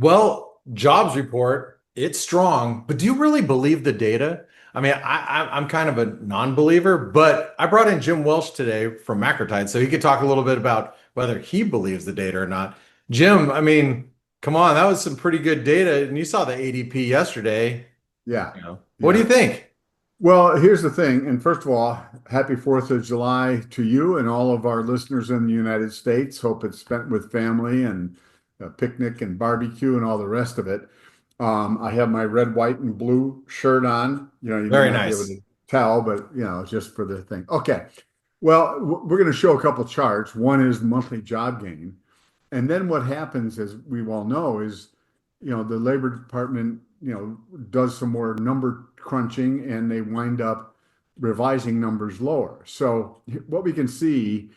Well, jobs report, it's strong, but do you really believe the data? I mean, I'm kind of a non-believer, but I brought in Jim Welsh today from Macro Tides, so he could talk a little bit about whether he believes the data or not. Jim, I mean, come on, that was some pretty good data, and you saw the ADP yesterday. Yeah, What do you yeah. think? Well, here's the thing. And first of all, happy 4th of July to you and all of our listeners in the United States. Hope it's spent with family and a picnic and barbecue and all the rest of it. I have my red, white, and blue shirt on. You may Very not be able nice. to tell, but just for the thing. Okay. Well, we're going to show a couple charts. One is the monthly job gain. And then what happens, as we all know, is, the Labor Department, does some more number crunching and they wind up revising numbers lower. So what we can see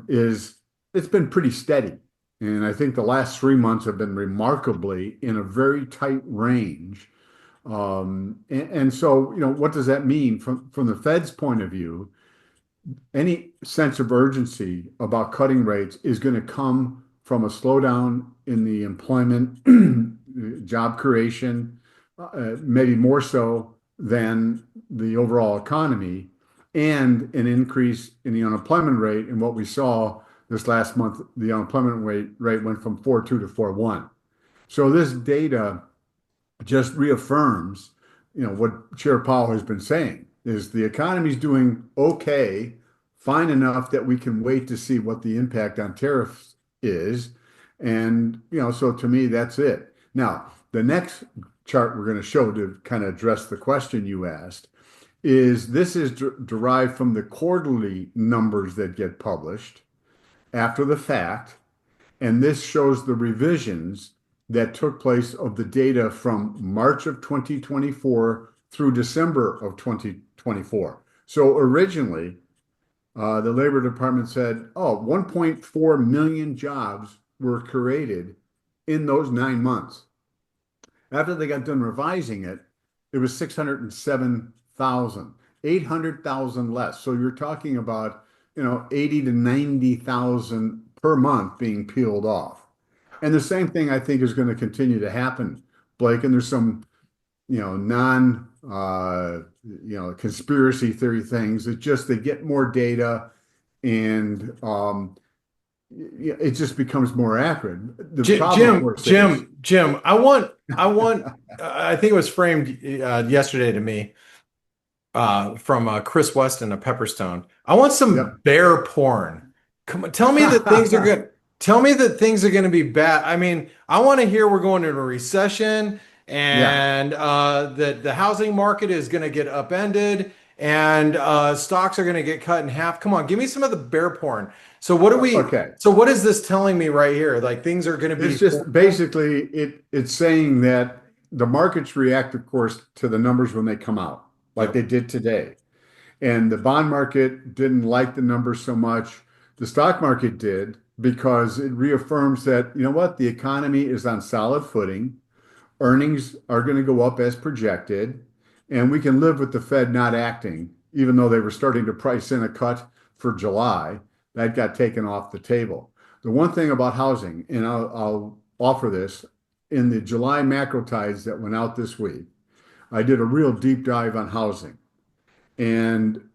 is it's been pretty steady. And I think the last 3 months have been remarkably in a very tight range. And so, what does that mean from the Fed's point of view? Any sense of urgency about cutting rates is going to come from a slowdown in the employment, job creation, maybe more so than the overall economy, and an increase in the unemployment rate. And what we saw this last month, the unemployment rate went from 4.2 to 4.1. So this data just reaffirms, what Chair Powell has been saying is the economy's doing okay, fine enough that we can wait to see what the impact on tariffs is. And, so to me, that's it. Now, the next chart we're going to show to kind of address the question you asked is this is derived from the quarterly numbers that get published after the fact. And this shows the revisions that took place of the data from March of 2024 through December of 2024. So originally, the Labor Department said, 1.4 million jobs were created in those 9 months. After they got done revising it, it was 607,000, 800,000 less. So you're talking about, 80 to 90,000 per month being peeled off. And the same thing I think is going to continue to happen, Blake. And there's some, conspiracy theory things. It's just they get more data and it just becomes more accurate. The problem, of course, is Jim, I think it was framed yesterday to me from Chris Weston of Pepperstone. I want some yep. bear porn. Come on, tell me that things are good. Tell me that things are going to be bad. I mean, I want to hear we're going into a recession Yeah. and that the housing market is going to get upended and stocks are going to get cut in half. Come on, give me some of the bear porn. So what do we? Okay. So what is this telling me right here? Like things are going to be It's just basically it's saying that the markets react, of course, to the numbers when they come out, like Yep. they did today. And the bond market didn't like the numbers so much. The stock market did because it reaffirms that, what, the economy is on solid footing. Earnings are going to go up as projected, and we can live with the Fed not acting, even though they were starting to price in a cut for July. That got taken off the table. The one thing about housing, and I'll offer this, in the July macro tides that went out this week, I did a real deep dive on housing. And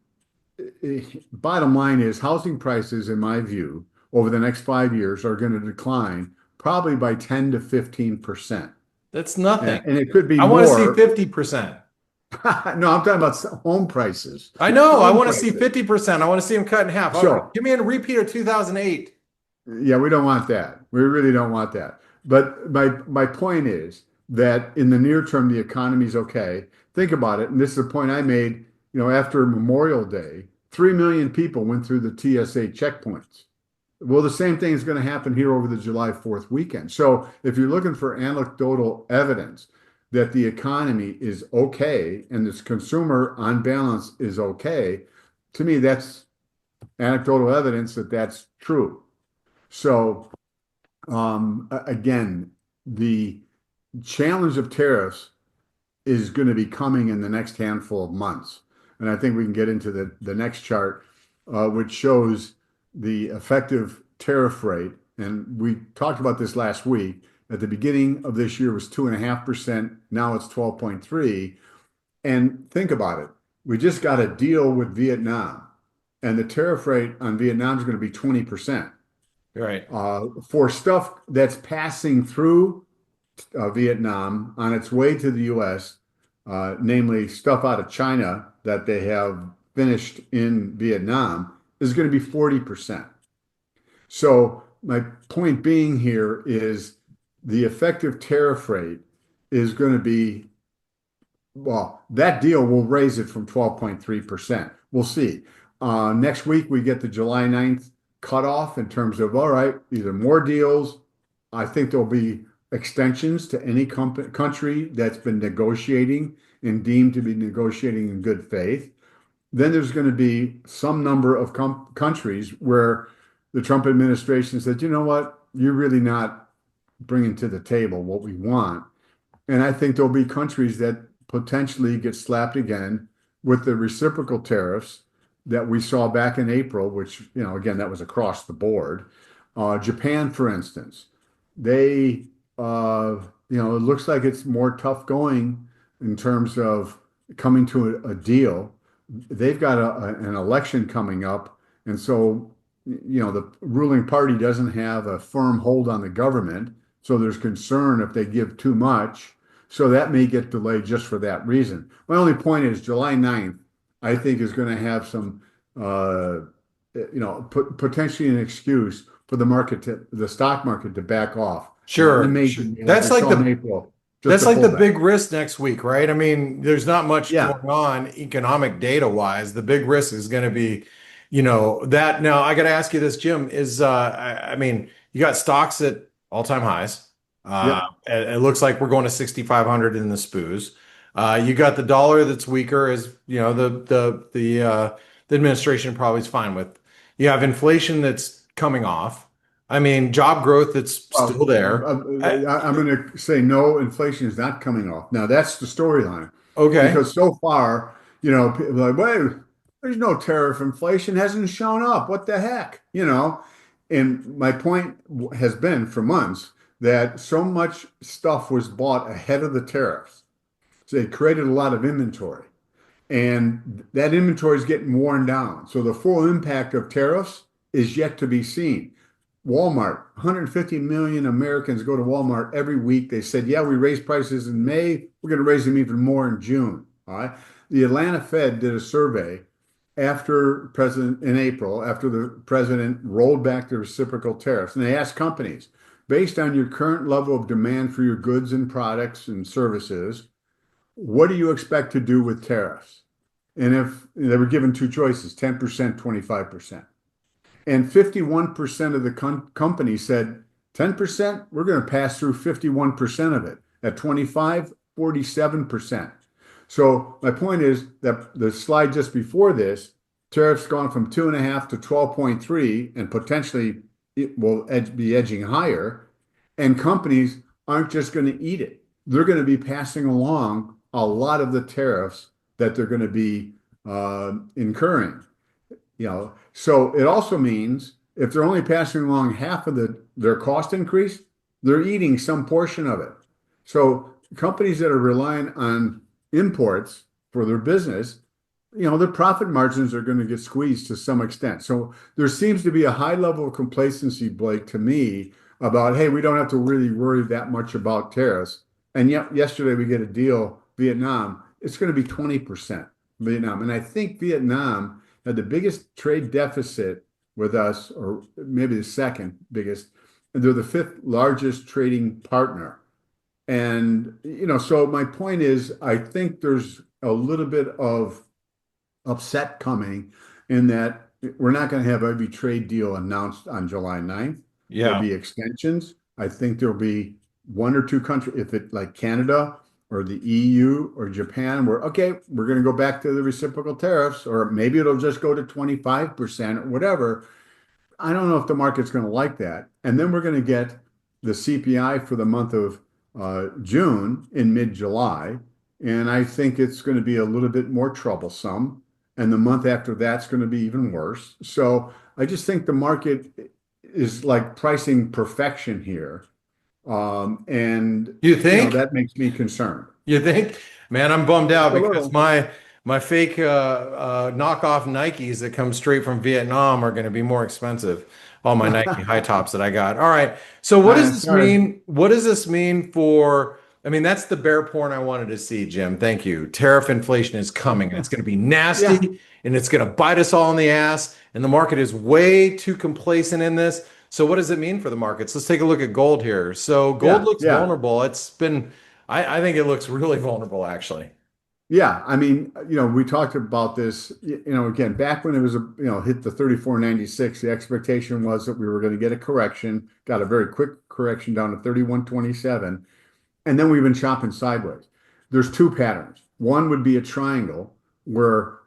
bottom line is housing prices, in my view, over the next 5 years are going to decline probably by 10 to 15%. That's nothing. And it could be I want to see more. 50%. No, I'm talking about home prices. I know. I Home want to see prices. 50%. I want to see them cut in half. So, Give me a repeat of 2008. yeah, we don't want that. We really don't want that. But my point is that in the near term, the economy is okay. Think about it. And this is the point I made, after Memorial Day, 3 million people went through the TSA checkpoints. Well, the same thing is going to happen here over the July 4th weekend. So if you're looking for anecdotal evidence that the economy is okay and this consumer on balance is okay, to me, that's anecdotal evidence that that's true. So again, the challenge of tariffs is going to be coming in the next handful of months. And I think we can get into the next chart, which shows the effective tariff rate. And we talked about this last week. at the beginning of this year was 2.5%. Now it's 12.3. And think about it. We just got a deal with Vietnam, and the tariff rate on Vietnam is going to be 20%. Right. For stuff that's passing through Vietnam on its way to the US, namely stuff out of China that they have finished in Vietnam, is going to be 40%. So my point being here is the effective tariff rate is going to be, well, that deal will raise it from 12.3%. We'll see. Next week, we get the July 9th cutoff in terms of, all right, either more deals. I think there'll be extensions to any country that's been negotiating and deemed to be negotiating in good faith. Then there's going to be some number of countries where the Trump administration said, you know what, you're really not bringing to the table what we want. And I think there'll be countries that potentially get slapped again with the reciprocal tariffs that we saw back in April, which, again, that was across the board. Japan, for instance, they, it looks like it's more tough going in terms of coming to a deal. They've got an election coming up. And so, the ruling party doesn't have a firm hold on the government. So there's concern if they give too much. So that may get delayed just for that reason. My only point is July 9th, I think, is going to have some, potentially an excuse for the stock market to back off. Sure. Amazing. That's like in April, that's like the big risk next week, right? I mean, there's not much Yeah. going on economic data wise. The big risk is going to be, that. Now I got to ask you this, Jim, is I mean, you got stocks at all-time highs. Yep. It looks like we're going to 6,500 in the SPOOs. You got the dollar that's weaker, as the administration probably is fine with. You have inflation that's coming off. I mean, job growth that's still there. I'm going to say no, inflation is not coming off. Now, that's the storyline. Okay. Because so far, people are like, wait, there's no tariff inflation, hasn't shown up. What the heck? And my point has been for months that so much stuff was bought ahead of the tariffs. So they created a lot of inventory. And that inventory is getting worn down. So the full impact of tariffs is yet to be seen. Walmart, 150 million Americans go to Walmart every week. They said, yeah, we raised prices in May. We're going to raise them even more in June. All right. The Atlanta Fed did a survey in April, after the president rolled back the reciprocal tariffs. And they asked companies, based on your current level of demand for your goods and products and services, what do you expect to do with tariffs? And if they were given two choices, 10%, 25%. And 51% of the companies said 10%, we're going to pass through 51% of it. At 25, 47%. So my point is that the slide just before this, tariffs gone from 2.5 to 12.3, and potentially it will be edging higher. And companies aren't just going to eat it. They're going to be passing along a lot of the tariffs that they're going to be incurring. So it also means if they're only passing along half of their cost increase, they're eating some portion of it. So companies that are relying on imports for their business, their profit margins are going to get squeezed to some extent. So there seems to be a high level of complacency, Blake, to me, about, hey, we don't have to really worry that much about tariffs. And yet yesterday we get a deal, Vietnam, it's going to be 20% Vietnam. And I think Vietnam had the biggest trade deficit with us, or maybe the second biggest, and they're the fifth largest trading partner. And, so my point is, I think there's a little bit of upset coming in that we're not going to have every trade deal announced on July 9th. There'll Yeah. be extensions. I think there'll be one or two countries, if it like Canada or the EU or Japan, where, okay, we're going to go back to the reciprocal tariffs, or maybe it'll just go to 25% or whatever. I don't know if the market's going to like that. And then we're going to get the CPI for the month of June in mid-July. And I think it's going to be a little bit more troublesome. And the month after that's going to be even worse. So I just think the market is like pricing perfection here. And You think? that makes me concerned. You think? Man, I'm bummed out A because little. my fake knockoff Nikes that come straight from Vietnam are going to be more expensive. All my Nike high tops that I got. All right. So what does this Sorry. mean? What does this mean for? I mean, that's the bear porn I wanted to see, Jim. Thank you. Tariff inflation is coming, and it's going to be Yeah, nasty, and it's going to bite us all in the ass. And the market is way too complacent in this. So what does it mean for the markets? Let's take a look at gold here. So gold yeah, looks yeah. vulnerable. It's been I think it looks really vulnerable, actually. Yeah, I mean, we talked about this, again, back when it was, hit the 34.96, the expectation was that we were going to get a correction, got a very quick correction down to 31.27, and then we've been chopping sideways. There's two patterns. One would be a triangle where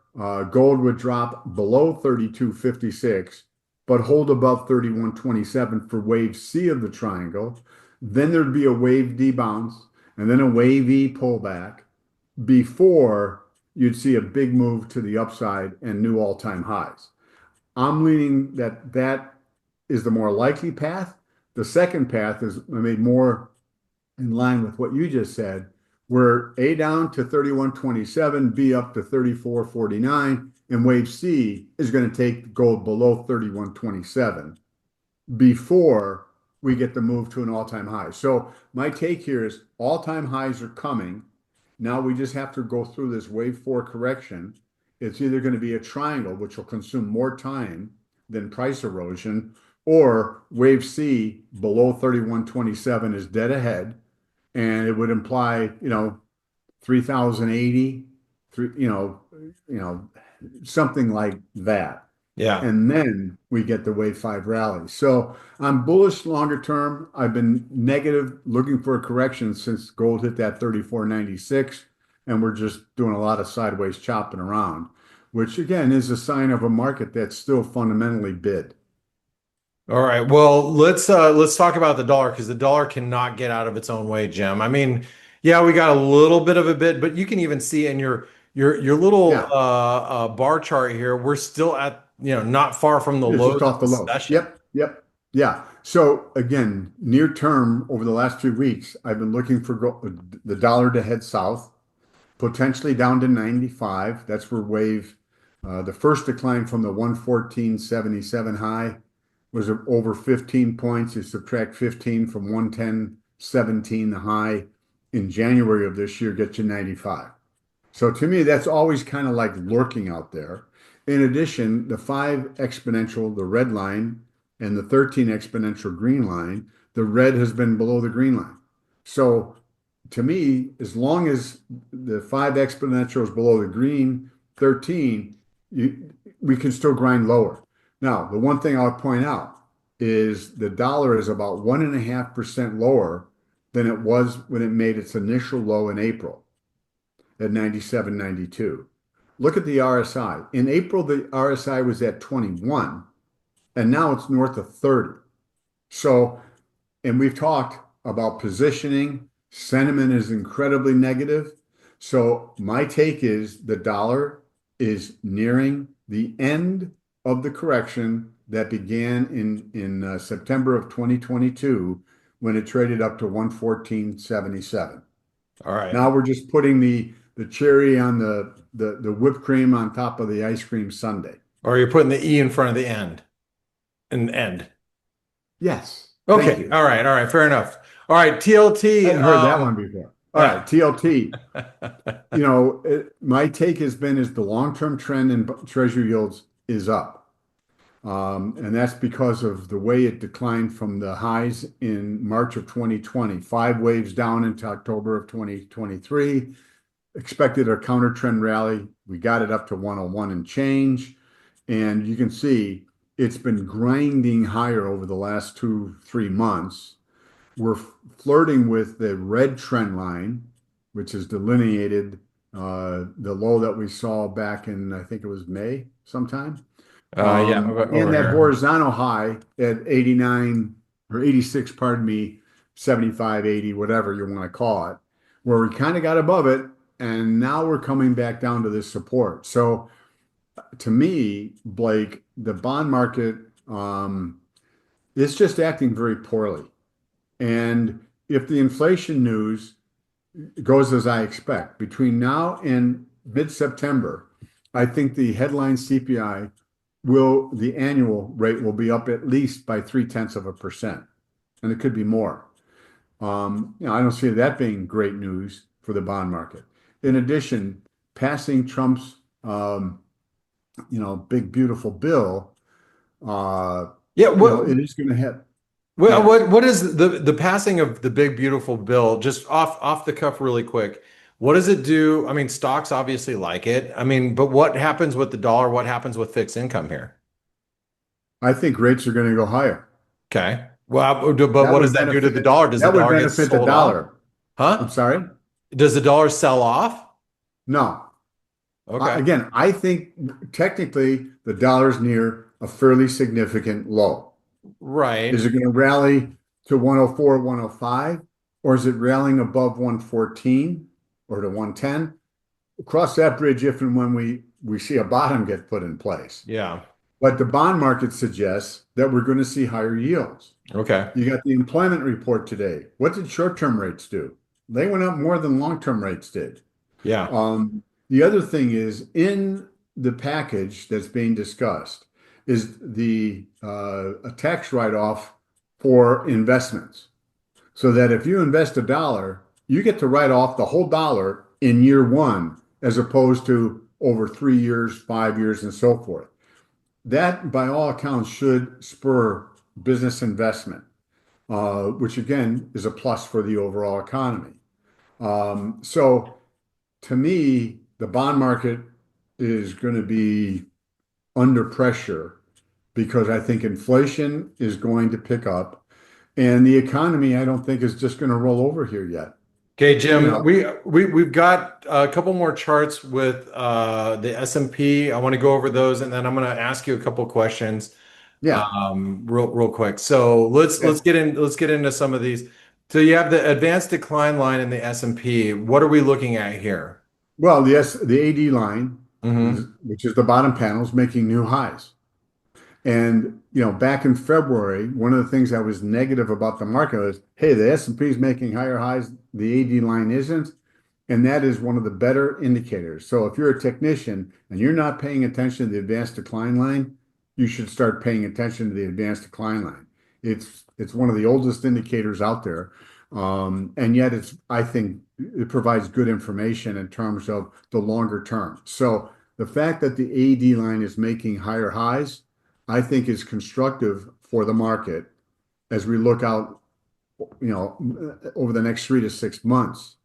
gold would drop below 32.56, but hold above 31.27 for wave C of the triangle. Then thered be a wave D bounce, and then a wave E pullback before you'd see a big move to the upside and new all-time highs. I'm leaning that that is the more likely path. The second path is made more in line with what you just said, where A down to 31.27, B up to 34.49, and wave C is going to take gold below 31.27 before we get the move to an all-time high. So my take here is all-time highs are coming. Now we just have to go through this wave four correction. It's either going to be a triangle, which will consume more time than price erosion, or wave C below 31.27 is dead ahead. And it would imply, 3,080, something like that. Yeah. And then we get the wave five rally. So I'm bullish longer term. I've been negative looking for a correction since gold hit that 34.96. And we're just doing a lot of sideways chopping around, which again is a sign of a market that's still fundamentally bid. All right. Well, let's talk about the dollar because the dollar cannot get out of its own way, Jim. I mean, yeah, we got a little bit of a bit, but you can even see in your little Yeah, bar chart here, we're still at, not far from the it's just lows off of the the lows. session. Yep, yep, yeah. So again, near term over the last 2 weeks, I've been looking for the dollar to head south, potentially down to 95. That's where the first decline from the 114.77 high was over 15 points. You subtract 15 from 110.17, the high in January of this year, gets you 95. So to me, that's always kind of like lurking out there. In addition, the 5 exponential, the red line, and the 13 exponential green line, the red has been below the green line. So to me, as long as the 5 exponential is below the green 13, we can still grind lower. Now, the one thing I'll point out is the dollar is about 1.5% lower than it was when it made its initial low in April at 97.92. Look at the RSI. In April, the RSI was at 21, and now it's north of 30. So, and we've talked about positioning. Sentiment is incredibly negative. So my take is the dollar is nearing the end of the correction that began in September of 2022 when it traded up to 114.77. All right. Now we're just putting the cherry on the whipped cream on top of the ice cream sundae. Or you're putting the E in front of the end and end. Yes, thank Okay. you. All right. All right. Fair enough. All right. TLT. Hadn't heard that one before. All right, TLT. All My take has been is the long-term trend in treasury yields is up. And that's because of the way it declined from the highs in March of 2020, 5 waves down into October of 2023. Expected a counter trend rally. We got it up to 101 and change. And you can see it's been grinding higher over the last 2, 3 months. We're flirting with the red trend line, which is delineated the low that we saw back in, I think it was May sometime. yeah, over And that here. horizontal high at 89 or 86, pardon me, 75, 80, whatever you want to call it, where we kind of got above it. And now we're coming back down to this support. So to me, Blake, the bond market is just acting very poorly. And if the inflation news goes as I expect, between now and mid-September, I think the headline CPI the annual rate will be up at least by 0.3%, and it could be more. I don't see that being great news for the bond market. In addition, passing Trump's, big beautiful bill, Yeah. it is going to have. Well, Yeah, what is the passing of the big beautiful bill? Just off the cuff, really quick. What does it do? I mean, stocks obviously like it. I mean, but what happens with the dollar? What happens with fixed income here? I think rates are going to go higher. Okay. Well, but That what does would that do to the benefit. dollar? Does the That would dollar get benefit the sold off? dollar. I'm Huh? sorry. Does the dollar sell off? No. Okay. Again, I think technically the dollar's near a fairly significant low. Is Right. it going to rally to 104, 105, or is it rallying above 114 or to 110? Cross that bridge if and when we see a bottom get put in place. Yeah. But the bond market suggests that we're going to see higher yields. Okay. You got the employment report today. What did short-term rates do? They went up more than long-term rates did. Yeah. The other thing is in the package that's being discussed is the a tax write-off for investments. So that if you invest a dollar, you get to write off the whole dollar in year one, as opposed to over 3 years, 5 years, and so forth. That, by all accounts, should spur business investment, which again is a plus for the overall economy. So to me, the bond market is going to be under pressure because I think inflation is going to pick up, and the economy, I don't think, is just going to roll over here yet. Okay, You Jim, know, we've got a couple more charts with the S&P. I want to go over those, and then I'm going to ask you a couple questions yeah. real quick. So let's Okay. get into some of these. So you have the advanced decline line in the S&P. What are we looking at here? Well, the AD line, Hmm. which is the bottom panel, is making new highs. And back in February, one of the things that was negative about the market was, hey, the S&P is making higher highs, the AD line isn't, and that is one of the better indicators. So if you're a technician and you're not paying attention to the advanced decline line, you should start paying attention to the advanced decline line. It's one of the oldest indicators out there, and yet I think it provides good information in terms of the longer term. So the fact that the AD line is making higher highs, I think is constructive for the market as we look out, over the next 3 to 6 months.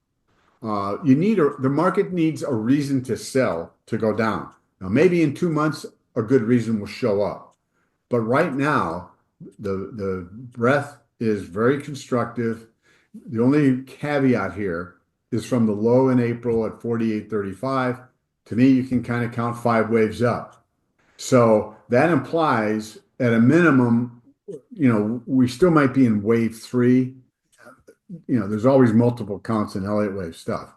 The market needs a reason to sell to go down. Now, maybe in 2 months, a good reason will show up. But right now, the breadth is very constructive. The only caveat here is from the low in April at 48.35. To me, you can kind of count 5 waves up. So that implies at a minimum, we still might be in wave three. There's always multiple counts in Elliott Wave stuff.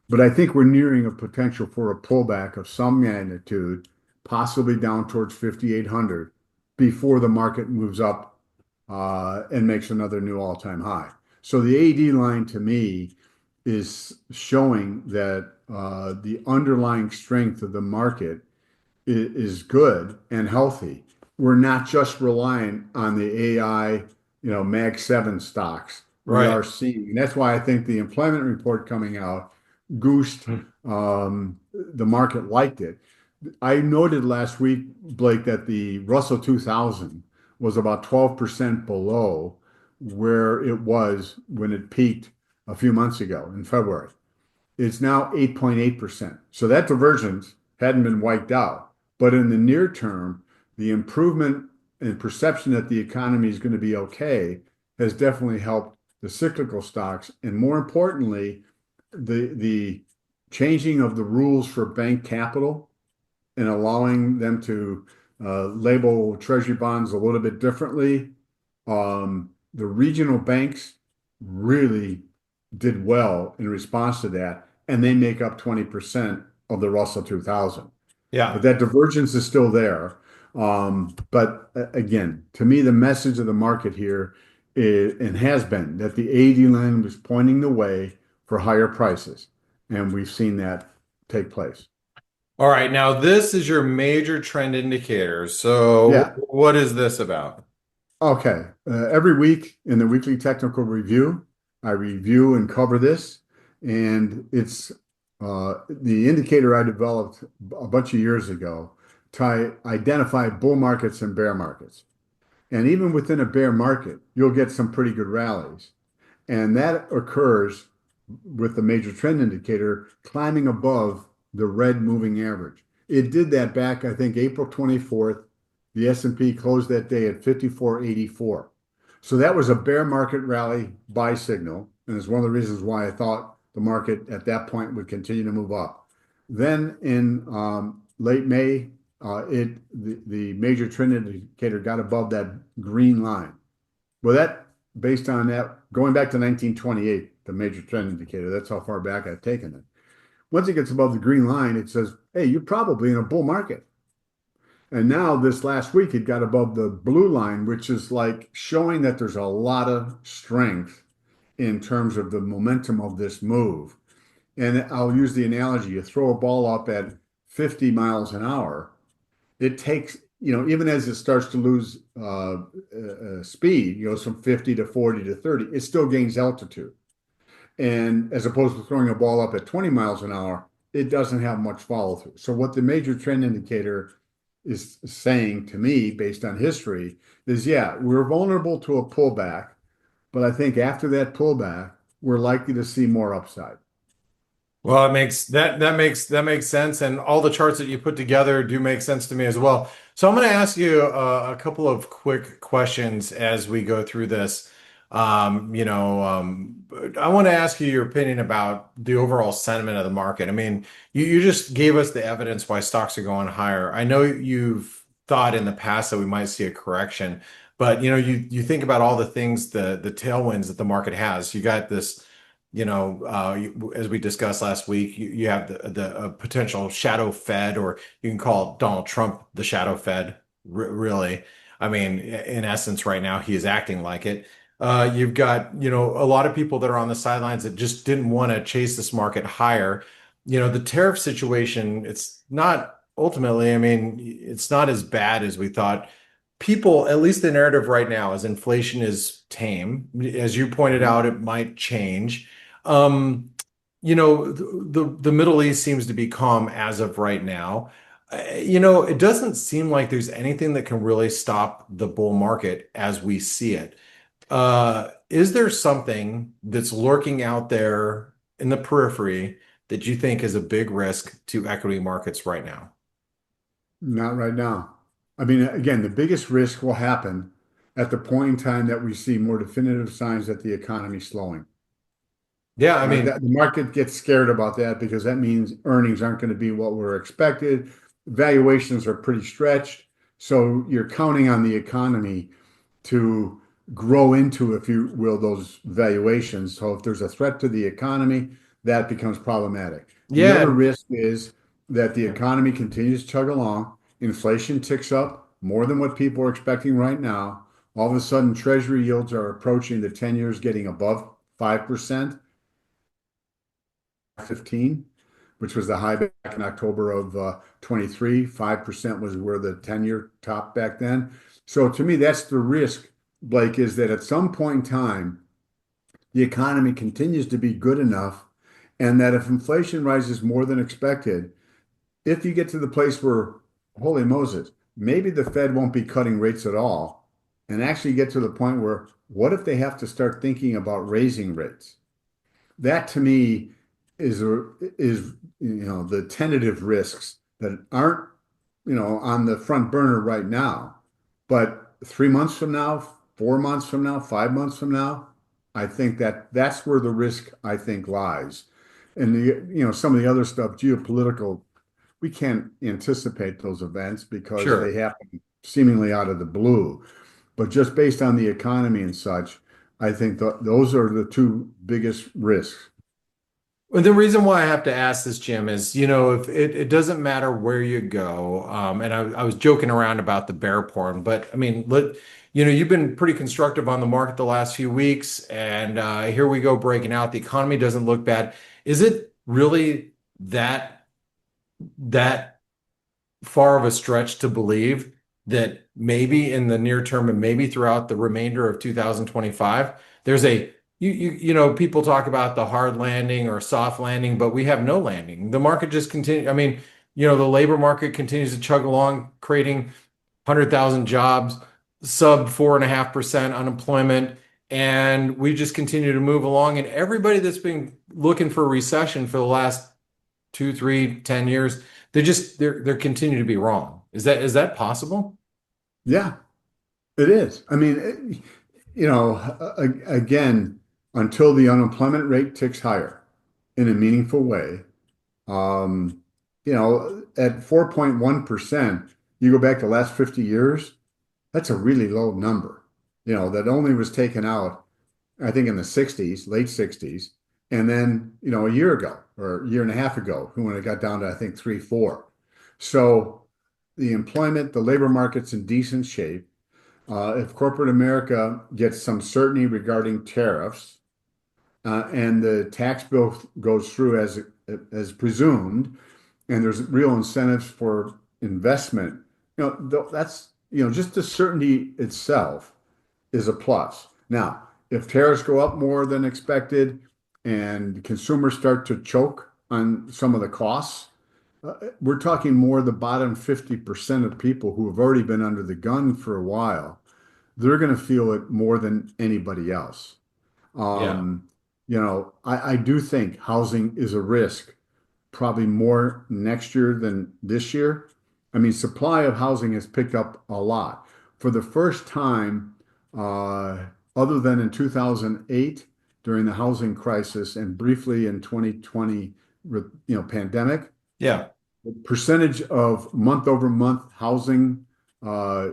But I think we're nearing a potential for a pullback of some magnitude, possibly down towards 5,800 before the market moves up and makes another new all-time high. So the AD line to me is showing that the underlying strength of the market is good and healthy. We're not just relying on the AI, Mag 7 stocks. We Right. are seeing, and that's why I think the employment report coming out goosed the market liked it. I noted last week, Blake, that the Russell 2000 was about 12% below where it was when it peaked a few months ago in February. It's now 8.8%. So that divergence hadn't been wiped out. But in the near term, the improvement in perception that the economy is going to be okay has definitely helped the cyclical stocks. And more importantly, the changing of the rules for bank capital and allowing them to label treasury bonds a little bit differently. The regional banks really did well in response to that, and they make up 20% of the Russell 2000. But Yeah. that divergence is still there. But again, to me, the message of the market here and has been that the 80 line was pointing the way for higher prices. And we've seen that take place. All right, now this is your major trend indicator. So Yeah. what is this about? Okay. Every week in the weekly technical review, I review and cover this. And it's the indicator I developed a bunch of years ago to identify bull markets and bear markets. And even within a bear market, you'll get some pretty good rallies. And that occurs with the major trend indicator climbing above the red moving average. It did that back, I think, April 24th. The S&P closed that day at 54.84. So that was a bear market rally buy signal. And it's one of the reasons why I thought the market at that point would continue to move up. Then in late May, the major trend indicator got above that green line. Well, that based on that, going back to 1928, the major trend indicator, that's how far back I've taken it. Once it gets above the green line, it says, hey, you're probably in a bull market. And now this last week, it got above the blue line, which is like showing that there's a lot of strength in terms of the momentum of this move. And I'll use the analogy, you throw a ball up at 50 miles an hour, it takes, even as it starts to lose speed, from 50 to 40 to 30, it still gains altitude. And as opposed to throwing a ball up at 20 miles an hour, it doesn't have much follow through. So what the major trend indicator is saying to me, based on history, is yeah, we're vulnerable to a pullback, but I think after that pullback, we're likely to see more upside. Well, it makes that makes sense, and all the charts that you put together do make sense to me as well. So I'm going to ask you a couple of quick questions as we go through this. I want to ask you your opinion about the overall sentiment of the market. I mean, you just gave us the evidence why stocks are going higher. I know you've thought in the past that we might see a correction, but you think about all the things, the tailwinds that the market has. You got this as we discussed last week, you have the potential shadow Fed, or you can call Donald Trump the shadow Fed, really. I mean, in essence, right now, he is acting like it. You've got, a lot of people that are on the sidelines that just didn't want to chase this market higher. The tariff situation, it's not ultimately, I mean, it's not as bad as we thought. People, at least the narrative right now, is inflation is tame. As you pointed Mhm. out, it might change. Um, the Middle East seems to be calm as of right now. It doesn't seem like there's anything that can really stop the bull market as we see it. Is there something that's lurking out there in the periphery that you think is a big risk to equity markets right now? Not right now. I mean, again, the biggest risk will happen at the point in time that we see more definitive signs that the economy's slowing. Yeah, I Right? mean, That the market gets scared about that because that means earnings aren't going to be what were expected. Valuations are pretty stretched. So you're counting on the economy to grow into, if you will, those valuations. So if there's a threat to the economy, that becomes problematic. The other yeah, risk is that the economy continues to chug along, inflation ticks up more than what people are expecting right now. All of a sudden, treasury yields are approaching the 10 years getting above 5%. 15, which was the high back in October of 23. 5% was where the 10-year top back then. So to me, that's the risk, Blake, is that at some point in time, the economy continues to be good enough, and that if inflation rises more than expected, if you get to the place where, holy Moses, maybe the Fed won't be cutting rates at all, and actually get to the point where, what if they have to start thinking about raising rates? That to me is the tentative risks that aren't on the front burner right now, but 3 months from now, 4 months from now, 5 months from now, I think that's where the risk I think lies. And some of the other stuff, geopolitical, we can't anticipate those events because they sure. happen seemingly out of the blue. But just based on the economy and such, I think those are the two biggest risks. Well, the reason why I have to ask this, Jim, is, if it doesn't matter where you go. And I was joking around about the bear porn, but I mean, you've been pretty constructive on the market the last few weeks, and here we go breaking out. The economy doesn't look bad. Is it really that far of a stretch to believe that maybe in the near term and maybe throughout the remainder of 2025, there's people talk about the hard landing or soft landing, but we have no landing. The market just continue. I mean, the labor market continues to chug along, creating 100,000 jobs, sub 4.5% unemployment, and we just continue to move along. And everybody that's been looking for a recession for the last 2, 3, 10 years, they're continue to be wrong. Is that possible? Yeah, it is. I mean, again, until the unemployment rate ticks higher in a meaningful way, at 4.1%, you go back the last 50 years, that's a really low number. That only was taken out, I think, in the 60s, late 60s, and then, a year ago or a year and a half ago, when it got down to, I think, 3, 4. So the labor market's in decent shape. If corporate America gets some certainty regarding tariffs, and the tax bill goes through as presumed, and there's real incentives for investment, that's, just the certainty itself is a plus. Now, if tariffs go up more than expected and consumers start to choke on some of the costs, we're talking more the bottom 50% of people who have already been under the gun for a while. They're going to feel it more than anybody else. Yeah. I do think housing is a risk, probably more next year than this year. I mean, supply of housing has picked up a lot. For the first time, other than in 2008 during the housing crisis and briefly in 2020, pandemic, Yeah. the percentage of month over month housing uh,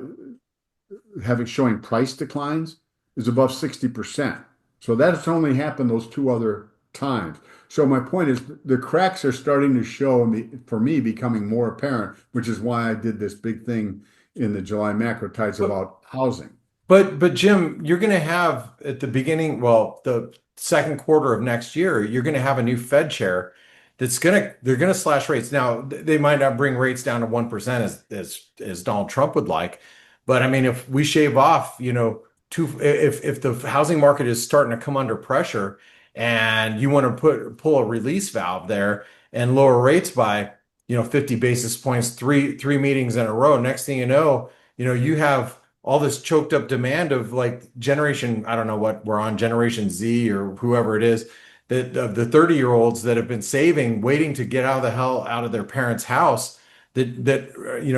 showing price declines is above 60%. So that's only happened those two other times. So my point is the cracks are starting to show me, for me, becoming more apparent, which is why I did this big thing in the July macro tides But about housing. but Jim, you're going to have at the beginning, well, the second quarter of next year, you're going to have a new Fed chair they're going to slash rates. Now, they might not bring rates down to 1% as Donald Trump would like, but I mean, if we shave off, if the housing market is starting to come under pressure and you want to pull a release valve there and lower rates by, 50 basis points, three meetings in a row, next thing you have all this choked up demand of like generation, I don't know what we're on, Generation Z or whoever it is, that of the 30-year-olds that have been saving, waiting to get out of the hell out of their parents' house, that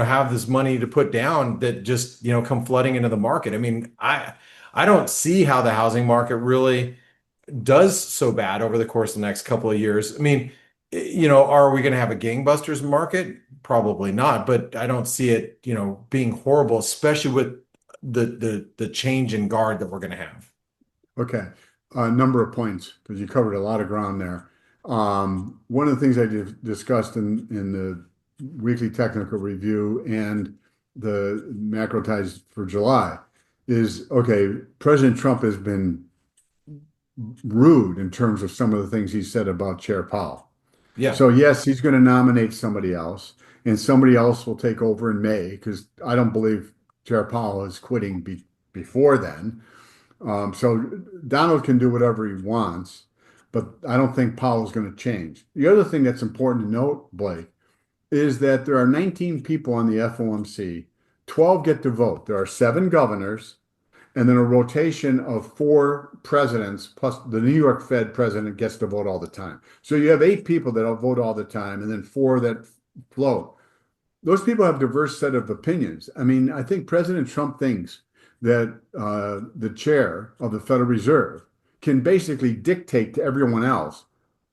have this money to put down, that just come flooding into the market. I mean, I don't see how the housing market really does so bad over the course of the next couple of years. I mean, are we going to have a gangbusters market? Probably not, but I don't see it, being horrible, especially with the change in guard that we're going to have. Okay. A number of points because you covered a lot of ground there. One of the things I discussed in the weekly technical review and the macro ties for July is, okay, President Trump has been rude in terms of some of the things he said about Chair Powell. Yeah. So yes, he's going to nominate somebody else, and somebody else will take over in May because I don't believe Chair Powell is quitting before then. So Donald can do whatever he wants, but I don't think Powell's going to change. The other thing that's important to note, Blake, is that there are 19 people on the FOMC, 12 get to vote. There are 7 governors, and then a rotation of 4 presidents, plus the New York Fed president gets to vote all the time. So you have 8 people that vote all the time, and then 4 that float. Those people have a diverse set of opinions. I mean, I think President Trump thinks that the chair of the Federal Reserve can basically dictate to everyone else,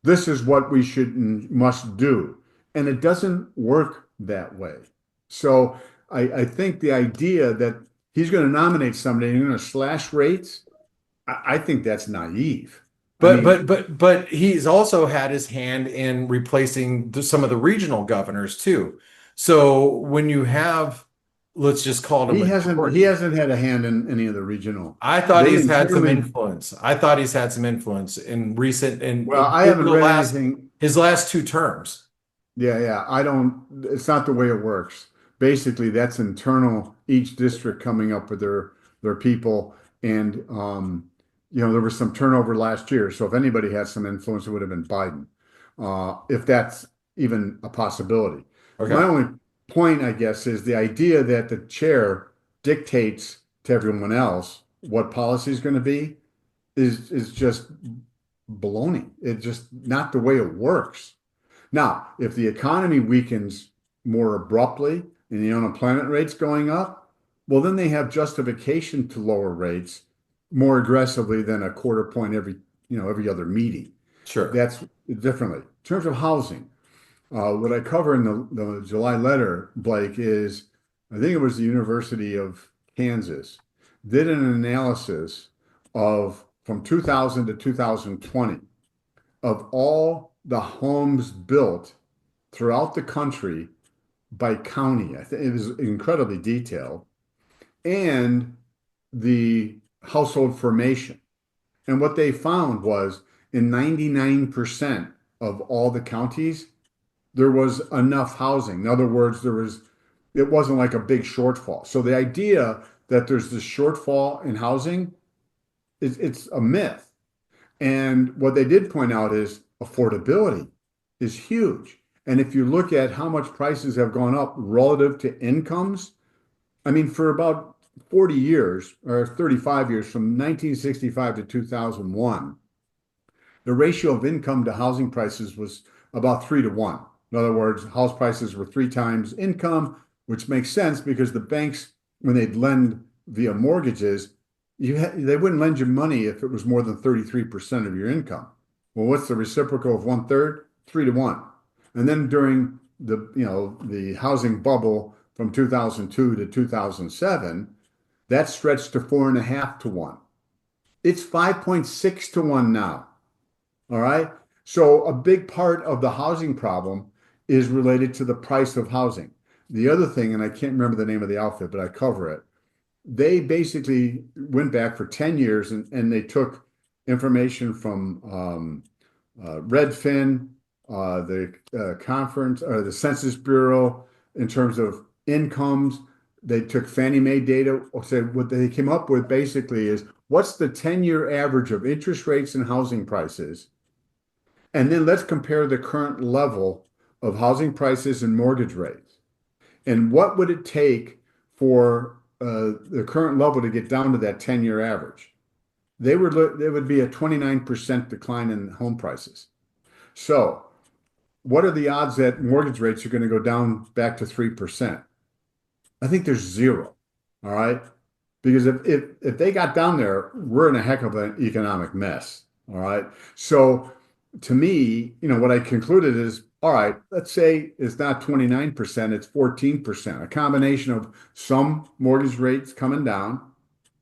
this is what we should and must do. And it doesn't work that way. So I think the idea that he's going to nominate somebody and he's going to slash rates, I think that's naive. I mean, But he's also had his hand in replacing some of the regional governors too. So when you have, let's just call it a he majority. hasn't had a hand in any of the regional. I thought They've he's been had some fairly influence. I thought he's had some influence in recent well. in I over haven't the read last anything. his last two terms. Yeah, yeah. I don't, it's not the way it works. Basically, that's internal, each district coming up with their people. And there was some turnover last year. So if anybody had some influence, it would have been Biden, if that's even a possibility. My Okay. only point, I guess, is the idea that the chair dictates to everyone else what policy is going to be is just baloney. It's just not the way it works. Now, if the economy weakens more abruptly and the unemployment rate's going up, well, then they have justification to lower rates more aggressively than a quarter point every other meeting. Sure. That's differently. In terms of housing, what I cover in the July letter, Blake, is I think it was the University of Kansas did an analysis of from 2000 to 2020 of all the homes built throughout the country by county. I think it was incredibly detailed, and the household formation. And what they found was in 99% of all the counties, there was enough housing. In other words, it wasn't like a big shortfall. So the idea that there's this shortfall in housing it's a myth. And what they did point out is affordability is huge. And if you look at how much prices have gone up relative to incomes, I mean, for about 40 years or 35 years, from 1965 to 2001, the ratio of income to housing prices was about 3 to 1. In other words, house prices were 3 times income, which makes sense because the banks, when they'd lend via mortgages, they wouldn't lend you money if it was more than 33% of your income. Well, what's the reciprocal of 1/3? 3 to 1. And then during the housing bubble from 2002 to 2007, that stretched to 4.5 to 1. It's 5.6 to 1 now. All right. So a big part of the housing problem is related to the price of housing. The other thing, and I can't remember the name of the outfit, but I cover it. They basically went back for 10 years and they took information from Redfin, the conference, or the Census Bureau in terms of incomes. They took Fannie Mae data. Said what they came up with basically is what's the 10-year average of interest rates and housing prices, and then let's compare the current level of housing prices and mortgage rates. And what would it take for the current level to get down to that 10-year average? There would be a 29% decline in home prices. So, what are the odds that mortgage rates are going to go down back to 3%? I think there's zero. All right. Because if they got down there, we're in a heck of an economic mess. All right. So to me, what I concluded is, all right, let's say it's not 29%, it's 14%, a combination of some mortgage rates coming down,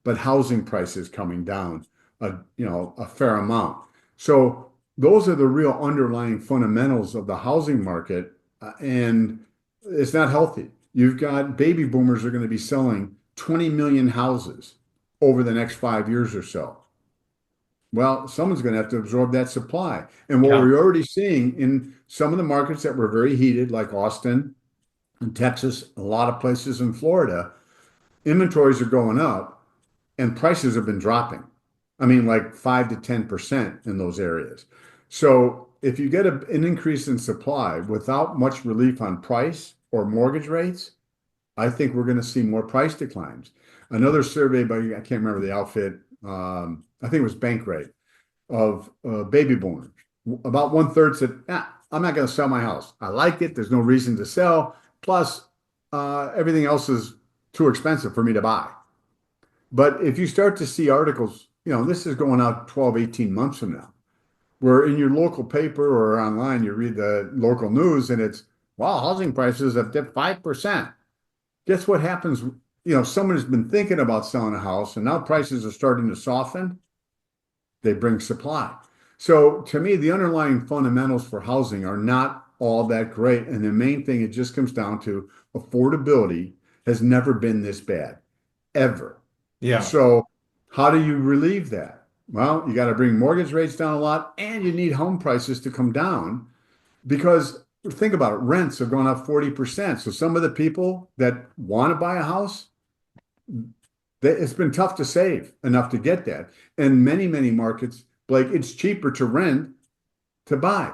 but housing prices coming down a fair amount. So those are the real underlying fundamentals of the housing market, and it's not healthy. You've got baby boomers are going to be selling 20 million houses over the next 5 years or so. Well, someone's going to have to absorb that supply. And what Yeah. we're already seeing in some of the markets that were very heated, like Austin and Texas, a lot of places in Florida, inventories are going up and prices have been dropping. I mean, like 5 to 10% in those areas. So if you get an increase in supply without much relief on price or mortgage rates, I think we're going to see more price declines. Another survey by, I can't remember the outfit, I think it was Bankrate, of baby boomers. About 1/3 said, I'm not going to sell my house. I like it. There's no reason to sell. Plus, everything else is too expensive for me to buy. But if you start to see articles, this is going out 12, 18 months from now, where in your local paper or online, you read the local news and it's, wow, housing prices have dipped 5%. Guess what happens? Someone has been thinking about selling a house and now prices are starting to soften. They bring supply. So to me, the underlying fundamentals for housing are not all that great. And the main thing, it just comes down to affordability has never been this bad, ever. Yeah. So how do you relieve that? Well, you got to bring mortgage rates down a lot and you need home prices to come down because think about it, rents have gone up 40%. So some of the people that want to buy a house, it's been tough to save enough to get that. And many markets, Blake, it's cheaper to rent to buy.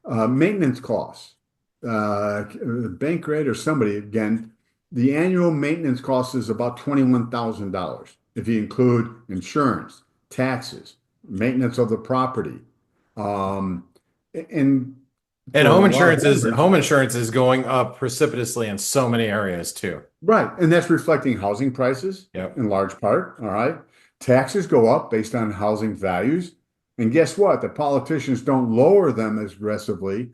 Maintenance costs, bank rate or somebody, again, the annual maintenance cost is about $21,000 if you include insurance, taxes, maintenance of the property. And And for a lot of homeowners, home insurance is going up precipitously in so many areas too. right. And that's reflecting housing prices Yep. in large part. All right. Taxes go up based on housing values. And guess what? The politicians don't lower them as aggressively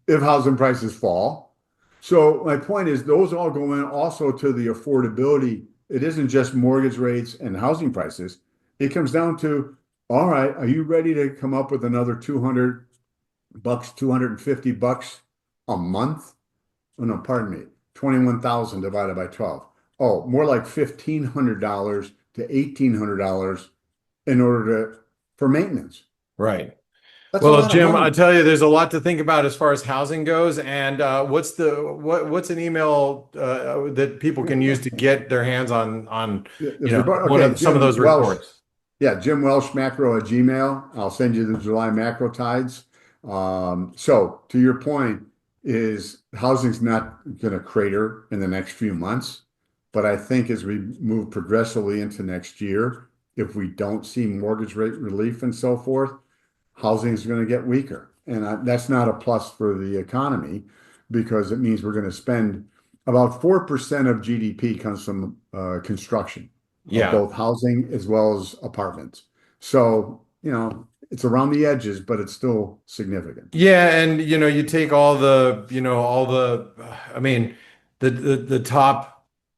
if housing prices fall. So my point is those all go in also to the affordability. It isn't just mortgage rates and housing prices. It comes down to, all right, are you ready to come up with another $200, $250 a month? Oh, no, pardon me. 21,000 divided by 12. Oh, more like $1,500 to $1,800 in order for maintenance. Right. That's a Well, lot of Jim, I money. tell you, there's a lot to think about as far as housing goes. And what's an email that people can use to get their hands on If you're, one okay, of some of Jim those Welsh. reports? Yeah, Jim Welsh Macro at Gmail. I'll send you the July macro tides. So to your point, is housing's not going to crater in the next few months, but I think as we move progressively into next year, if we don't see mortgage rate relief and so forth, housing is going to get weaker. And that's not a plus for the economy because it means we're going to spend about 4% of GDP comes from construction of Yeah. both housing as well as apartments. So, it's around the edges, but it's still significant. Yeah, and you take all the, I mean, the top,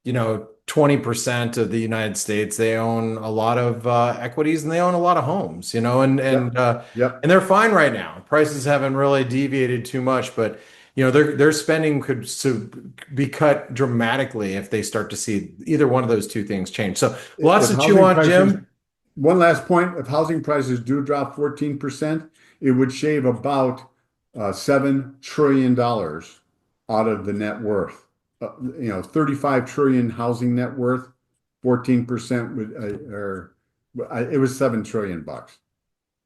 20% of the United States, they own a lot of equities and they own a lot of homes, Yep. Yep. and they're fine right now. Prices haven't really deviated too much, but their spending could be cut dramatically if they start to see either one of those two things change. So lots If to chew housing on, prices, Jim. one last point, if housing prices do drop 14%, it would shave about $7 trillion out of the net worth. 35 trillion housing net worth, 14% would, it was 7 trillion bucks.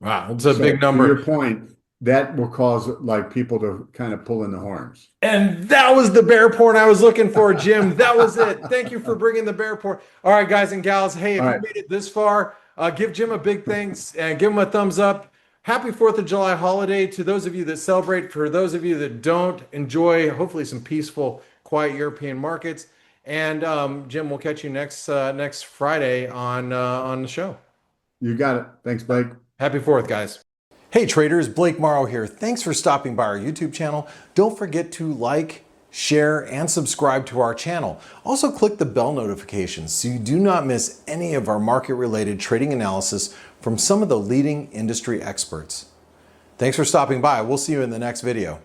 Wow, it's a big So to your number. point, that will cause like people to kind of pull in the horns. And that was the bear porn I was looking for, Jim. That was it. Thank you for bringing the bear porn. All right, guys and gals. Hey, if All you right. made it this far, give Jim a big thanks and give him a thumbs up. Happy 4th of July holiday to those of you that celebrate. For those of you that don't, enjoy hopefully some peaceful, quiet European markets. And Jim, we'll catch you next Friday on the show. You got it. Thanks, Blake. Happy 4th, guys. Hey traders, Blake Morrow here. Thanks for stopping by our YouTube channel. Don't forget to like, share, and subscribe to our channel. Also click the bell notifications so you do not miss any of our market-related trading analysis from some of the leading industry experts. Thanks for stopping by. We'll see you in the next video.